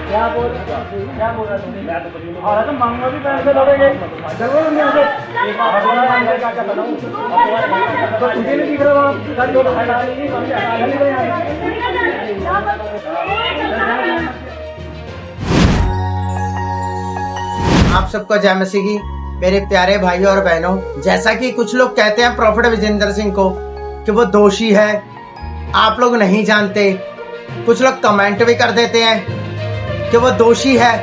क्या बोल रहा तुमने? मैं तो कुछ नहीं बोल रहा। तो मांगो भी पैसे लड़ेंगे जरूर नहीं आते। एक बार क्या बताऊं तो तुझे नहीं दिख रहा वहाँ गाड़ी को हटा नहीं आप सबको जय मसीह की। मेरे प्यारे भाइयों और बहनों, जैसा कि कुछ लोग कहते हैं प्रॉफिट विजेंद्र सिंह को कि वो दोषी है, आप लोग नहीं जानते। कुछ लोग कमेंट भी कर देते हैं कि वो दोषी है।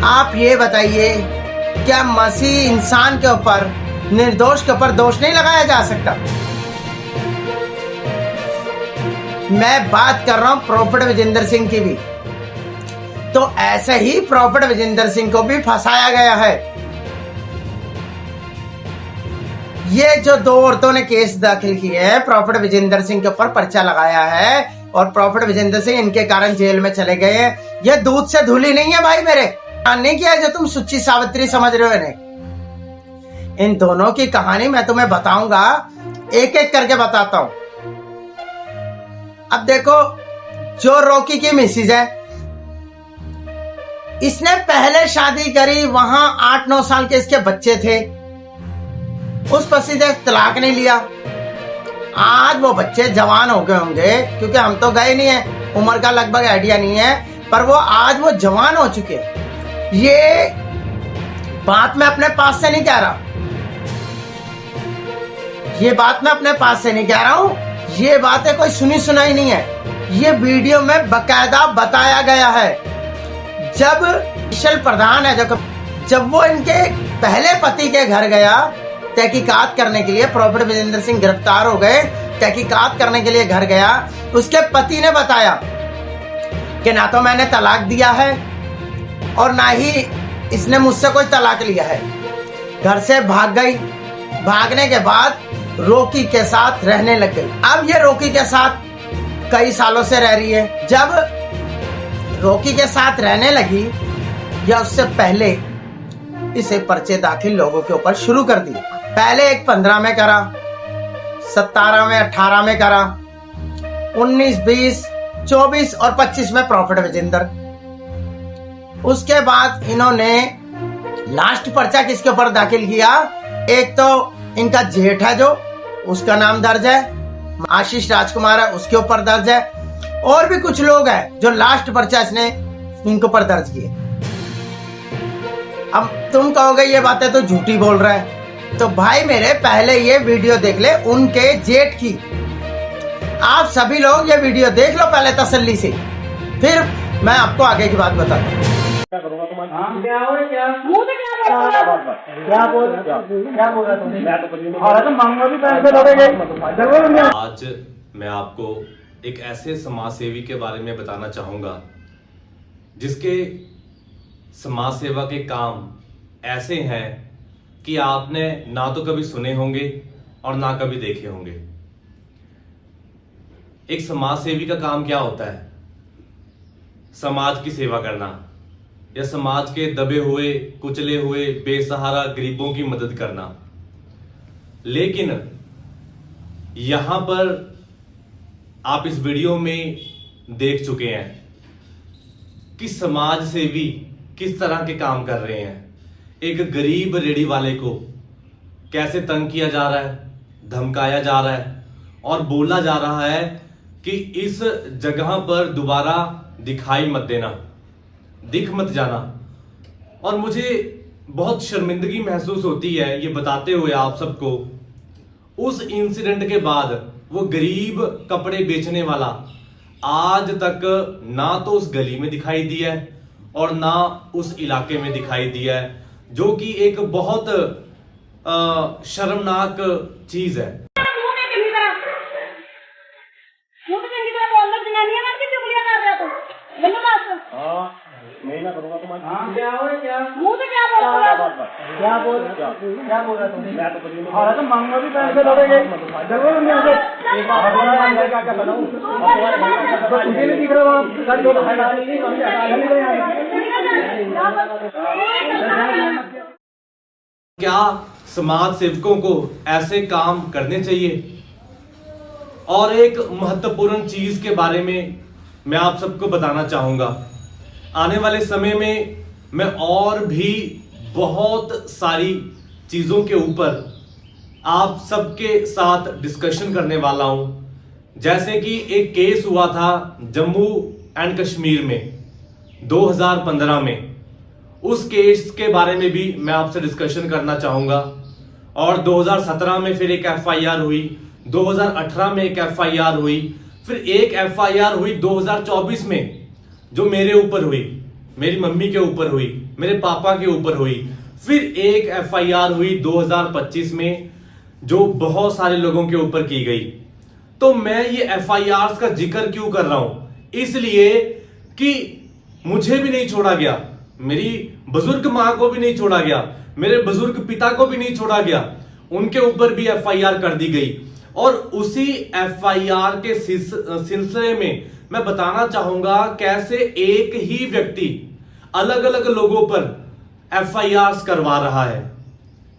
आप ये बताइए, क्या मसीह इंसान के ऊपर, निर्दोष के ऊपर दोष नहीं लगाया जा सकता? मैं बात कर रहा हूं प्रॉफिट विजेंद्र सिंह की भी। तो ऐसे ही प्रॉफिट विजेंद्र सिंह को भी फंसाया गया है। ये जो दो औरतों ने केस दाखिल किए हैं, प्रॉफिट विजेंद्र सिंह के ऊपर पर्चा लगाया है और प्रॉफिट विजेंद्र सिंह इनके कारण जेल में चले गए हैं। ये दूध से धुली नहीं है भाई मेरे, नहीं किया जो तुम सुच्ची सावित्री समझ रहे हो इन्हें। इन दोनों की कहानी मैं तुम्हें बताऊंगा, एक एक करके बताता हूं। अब देखो, जो रॉकी की मिसेज है, इसने पहले शादी करी, वहां 8-9 साल के इसके बच्चे थे। उस पति से तलाक नहीं लिया। आज वो बच्चे जवान हो गए होंगे, क्योंकि हम तो गए नहीं है, उम्र का लगभग आइडिया नहीं है, पर वो आज वो जवान हो चुके। ये बात मैं अपने पास से नहीं कह रहा, ये बात मैं अपने पास से नहीं कह रहा हूं, ये बातें कोई सुनी सुनाई नहीं है, ये वीडियो में बकायदा बताया गया है। जब विशल प्रधान है, जब वो इनके पहले पति के घर गया तहकीकात करने के लिए, प्रॉफिट विजेंद्र सिंह गिरफ्तार हो गए, तहकीकात करने के लिए घर गया, उसके पति ने बताया कि ना तो मैंने तलाक दिया है और ना ही इसने मुझसे कोई तलाक लिया है। घर से भाग गई, भागने के बाद रॉकी के साथ रहने लग गई। अब ये रॉकी के साथ कई सालों से रह रही है। जब रॉकी के साथ रहने लगी या उससे पहले इसे पर्चे दाखिल लोगों के ऊपर शुरू कर दिए। पहले एक 15 में करा, 17 में, 18 में करा, 19, 20, 24 और 25 में प्रॉफिट विजेंद्र। उसके बाद इन्होंने लास्ट पर्चा किसके ऊपर दाखिल किया? एक तो इनका जेठ है जो, उसका नाम दर्ज है, आशीष राजकुमार है, उसके ऊपर दर्ज है, और भी कुछ लोग हैं जो लास्ट पर्चा इसने इनके ऊपर दर्ज किए। अब तुम कहोगे ये बातें तो झूठी बोल रहा है, तो भाई मेरे पहले ये वीडियो देख ले उनके जेठ की। आप सभी लोग ये वीडियो देख लो पहले तसल्ली से, फिर मैं आपको आगे की बात बताता हूँ। क्या करूँगा तुम्हारा? क्या हो क्या? मुंह से क्या बोल रहा तुमने? मैं तो कुछ नहीं बोल रहा। तो मांगो भी पैसे लड़ेंगे जरूर नहीं। आज मैं आपको एक ऐसे समाज सेवी के बारे में बताना चाहूँगा जिसके समाज सेवा के काम ऐसे हैं कि आपने ना तो कभी सुने होंगे और ना कभी देखे होंगे। एक समाज सेवी का काम क्या होता है? समाज की सेवा करना या समाज के दबे हुए, कुचले हुए, बेसहारा गरीबों की मदद करना। लेकिन यहां पर आप इस वीडियो में देख चुके हैं कि समाज सेवी किस तरह के काम कर रहे हैं। एक गरीब रेडी वाले को कैसे तंग किया जा रहा है, धमकाया जा रहा है और बोला जा रहा है कि इस जगह पर दोबारा दिखाई मत देना, दिख मत जाना। और मुझे बहुत शर्मिंदगी महसूस होती है ये बताते हुए आप सबको। उस इंसिडेंट के बाद वो गरीब कपड़े बेचने वाला आज तक ना तो उस गली में दिखाई दिया है और ना उस इलाके में दिखाई दिया है, जो कि एक बहुत शर्मनाक चीज है। मैं ना करूँगा तुम्हारा। क्या हो क्या? मुंह से क्या बोल रहा तुमने? मैं तो कुछ नहीं बोल रहा। तो मांगो भी पैसे लड़ेंगे जरूर नहीं आते। एक बार क्या बताऊं तो तुझे नहीं दिख रहा वहाँ गाड़ी को हटा नहीं। क्या समाज सेवकों को ऐसे काम करने चाहिए? और एक महत्वपूर्ण चीज के बारे में मैं आप सबको बताना चाहूंगा, आने वाले समय में मैं और भी बहुत सारी चीजों के ऊपर आप सबके साथ डिस्कशन करने वाला हूं। जैसे कि एक केस हुआ था जम्मू एंड कश्मीर में 2015 में, उस केस के बारे में भी मैं आपसे डिस्कशन करना चाहूंगा। और 2017 में फिर एक एफआईआर हुई, 2018 में एक एफआईआर हुई, फिर एक एफआईआर हुई 2024 में जो मेरे ऊपर हुई, मेरी मम्मी के ऊपर हुई, मेरे पापा के ऊपर हुई। फिर एक एफआईआर हुई 2025 में जो बहुत सारे लोगों के ऊपर की गई। तो मैं ये एफआईआर का जिक्र क्यों कर रहा हूं? इसलिए कि मुझे भी नहीं छोड़ा गया, मेरी बुजुर्ग मां को भी नहीं छोड़ा गया, मेरे बुजुर्ग पिता को भी नहीं छोड़ा गया, उनके ऊपर भी एफआईआर कर दी गई। और उसी एफआईआर के सिलसिले में मैं बताना चाहूंगा कैसे एक ही व्यक्ति अलग अलग लोगों पर एफआईआर करवा रहा है।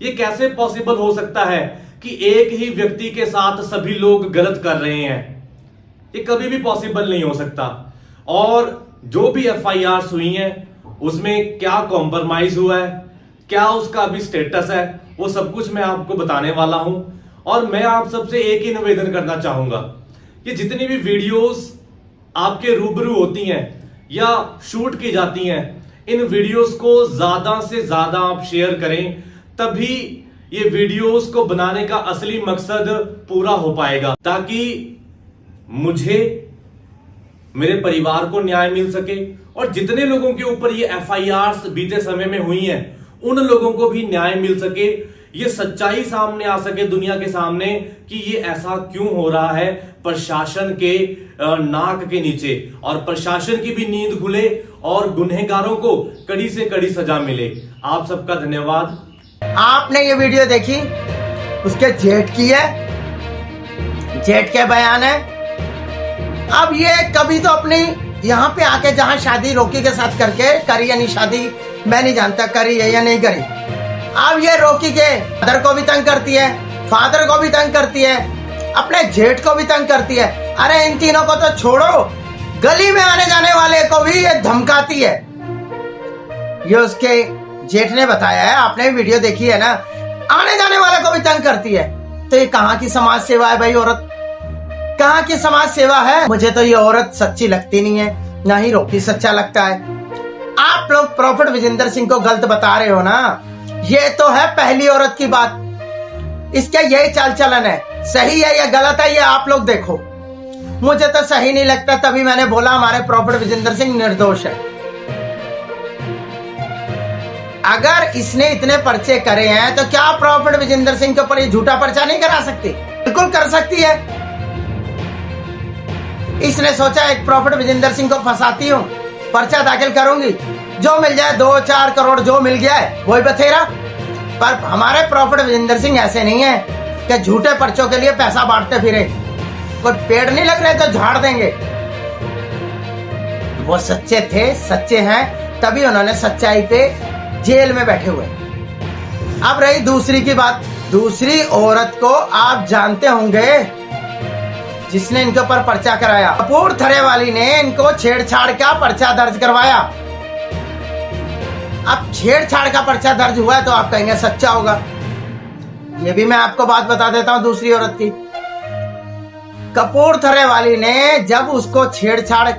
ये कैसे पॉसिबल हो सकता है कि एक ही व्यक्ति के साथ सभी लोग गलत कर रहे हैं? ये कभी भी पॉसिबल नहीं हो सकता। और जो भी एफआईआर हुई हैं उसमें क्या कॉम्प्रोमाइज हुआ है, क्या उसका अभी स्टेटस है, वो सब कुछ मैं आपको बताने वाला हूं। और मैं आप सबसे एक ही निवेदन करना चाहूंगा कि जितनी भी वीडियोस आपके रूबरू होती हैं या शूट की जाती हैं, इन वीडियोस को ज्यादा से ज्यादा आप शेयर करें, तभी ये वीडियोस को बनाने का असली मकसद पूरा हो पाएगा, ताकि मुझे, मेरे परिवार को न्याय मिल सके और जितने लोगों के ऊपर ये एफआईआर बीते समय में हुई हैं उन लोगों को भी न्याय मिल सके, ये सच्चाई सामने आ सके दुनिया के सामने कि ये ऐसा क्यों हो रहा है प्रशासन के नाक के नीचे, और प्रशासन की भी नींद खुले और गुनहगारों को कड़ी से कड़ी सजा मिले। आप सबका धन्यवाद। आपने ये वीडियो देखी, उसके जेठ की है, जेठ के बयान है। अब ये कभी तो अपनी यहाँ पे आके जहां शादी रोकी के साथ करके करी या नहीं शादी, मैं नहीं जानता करी है या नहीं करी। अब ये रोकी के मदर को भी तंग करती है, फादर को भी तंग करती है, अपने जेठ को भी तंग करती है। अरे इन तीनों को तो छोड़ो, गली में आने जाने वाले को भी ये धमकाती है। ये उसके जेठ ने बताया है, आपने वीडियो देखी है ना, आने जाने वाले को भी तंग करती है। तो ये कहाँ की समाज सेवा है भाई? औरत कहाँ की समाज सेवा है? मुझे तो ये औरत सच्ची लगती नहीं है, ना ही रोकी सच्चा लगता है। आप लोग प्रॉफिट विजेंद्र सिंह को गलत बता रहे हो ना, ये तो है पहली औरत की बात। इसका यही चाल चलन है, सही है या गलत है ये आप लोग देखो। मुझे तो सही नहीं लगता, तभी मैंने बोला हमारे प्रॉफिट विजेंद्र सिंह निर्दोष है। अगर इसने इतने पर्चे करे हैं तो क्या प्रॉफिट विजेंद्र सिंह के ऊपर ये झूठा पर्चा नहीं करा सकती? बिल्कुल कर सकती है। इसने सोचा एक प्रॉफिट विजेंद्र सिंह को फंसाती हूँ, पर्चा दाखिल करूंगी, जो मिल जाए 2-4 करोड़ जो मिल गया है वही बथेरा। पर हमारे प्रॉफिट विजेंद्र सिंह ऐसे नहीं है कि झूठे पर्चों के लिए पैसा बांटते फिरे। कोई पेड़ नहीं लग रहे तो झाड़ देंगे। वो सच्चे थे, सच्चे हैं, तभी उन्होंने सच्चाई पे जेल में बैठे हुए। अब रही दूसरी की बात, दूसरी औरत को आप जानते होंगे जिसने इनके ऊपर पर्चा कराया। कपूरथले वाली ने इनको छेड़छाड़ का पर्चा दर्ज करवाया। अब छेड़छाड़ का पर्चा दर्ज हुआ है तो आप कहेंगे सच्चा होगा। ये भी मैं आपको बात बता देता हूं दूसरी औरत की। कपूरथले वाली ने जब उसको छेड़छाड़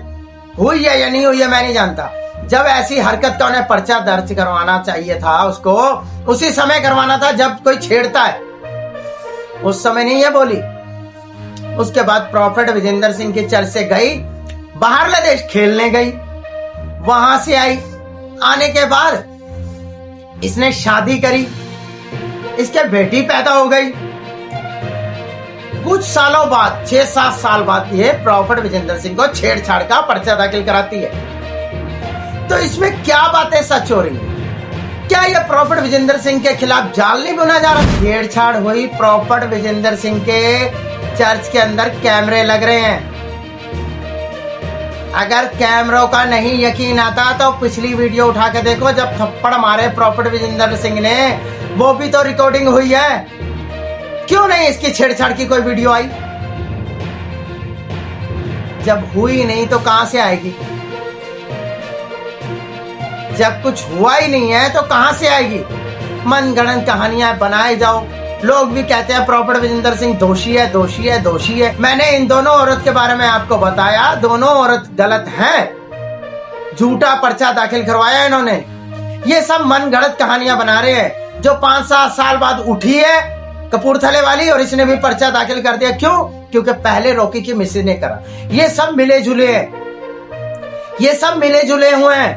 हुई है या नहीं हुई है मैं नहीं जानता, जब ऐसी हरकत का उन्हें पर्चा दर्ज करवाना चाहिए था, उसको उसी समय करवाना था जब कोई छेड़ता है, उस समय नहीं ये बोली। उसके बाद प्रॉफिट विजेंद्र सिंह के चर्च से गई, बाहरले देश खेलने गई, वहां से आई, आने के बाद इसने शादी करी, इसके बेटी पैदा हो गई। कुछ सालों बाद, 6-7 साल बाद ये प्रॉफिट विजेंद्र सिंह को छेड़छाड़ का पर्चा दाखिल कराती है। तो इसमें क्या बातें सच हो रही है? क्या ये प्रॉफिट विजेंद्र सिंह के खिलाफ जाल नहीं बुना जा रहा? छेड़छाड़ हुई, प्रॉफिट विजेंद्र सिंह के चर्च के अंदर कैमरे लग रहे हैं। अगर कैमरों का नहीं यकीन आता तो पिछली वीडियो उठा के देखो, जब थप्पड़ मारे प्रॉफिट विजेंद्र सिंह ने, वो भी तो रिकॉर्डिंग हुई है। क्यों नहीं इसकी छेड़छाड़ की कोई वीडियो आई? जब हुई नहीं तो कहां से आएगी? जब कुछ हुआ ही नहीं है तो कहां से आएगी? मनगढ़ंत कहानियां बनाए जाओ। लोग भी कहते हैं प्रॉपर विजेंद्र सिंह दोषी है, दोषी है, दोषी है। मैंने इन दोनों औरत के बारे में आपको बताया, दोनों औरत गलत हैं। झूठा पर्चा दाखिल करवाया इन्होंने। ये सब मनगढ़ंत कहानियां बना रहे हैं। जो 5-7 साल बाद उठी है कपूरथले वाली, और इसने भी पर्चा दाखिल कर दिया। क्यों? क्योंकि पहले रॉकी की मिसेज ने करा। ये सब मिले जुले हैं, ये सब मिले जुले हुए हैं।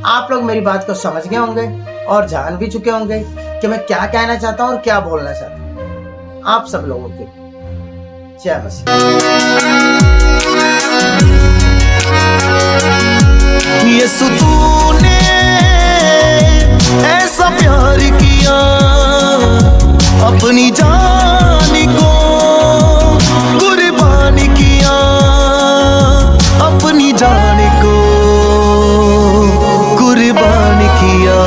आप लोग मेरी बात को समझ गए होंगे और जान भी चुके होंगे कि मैं क्या कहना चाहता हूं और क्या बोलना चाहता हूं। आप सब लोगों के जय मसीह। यीशु तूने ऐसा प्यार किया, अपनी जान को कुर्बान किया, अपनी जान को कुर्बान किया।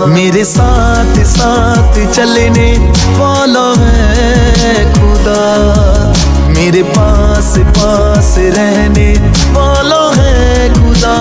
मेरे साथ साथ चलने वाला है खुदा, मेरे पास पास रहने वाला है खुदा।